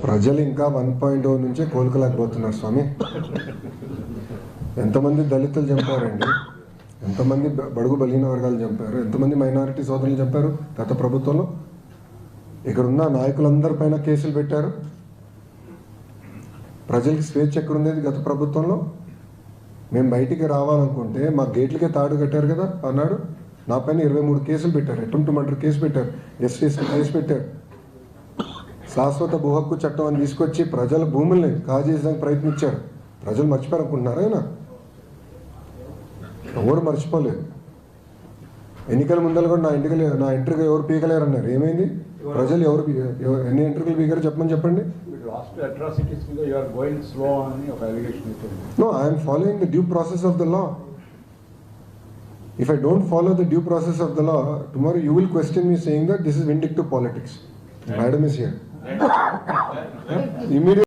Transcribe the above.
ప్రజలు ఇంకా 1.0 నుంచే కోలుకోలేకపోతున్నారు స్వామి. ఎంతమంది దళితులు చంపారండి, ఎంతమంది బడుగు బలహీన వర్గాలు చంపారు, ఎంతమంది మైనారిటీ సోదరులు చంపారు గత ప్రభుత్వంలో. ఇక్కడున్న నాయకులందరిపైన కేసులు పెట్టారు. ప్రజలకి స్వేచ్ఛ ఎక్కడుండేది గత ప్రభుత్వంలో? మేము బయటికి రావాలనుకుంటే మా గేట్లకే తాడు కట్టారు కదా అన్నాడు. నా పైన 23 కేసులు పెట్టారు, అటెంప్ట్ మర్డర్ కేసు పెట్టారు, ఎస్టీసీ కేసు పెట్టారు. శాశ్వత భూ హక్కు చట్టం అని తీసుకొచ్చి ప్రజల భూముల్ని కాజేయడానికి ప్రయత్నించారు. ప్రజలు మర్చిపోయారనుకుంటున్నారా? ఆయన ఎవరు మర్చిపోలేదు. ఎన్నికల ముందర కూడా నా ఇంటర్వ్యూ ఎవరు పీకలేరు అన్నారు. ఏమైంది? ప్రజలు ఎవరు ఎన్ని ఇంటర్వ్యూలు పీకారు చెప్పండి. No, I am following the due process of the law. If I don't follow the due process of the law, tomorrow you will question me saying that this is vindictive politics. Madam is here. Immediately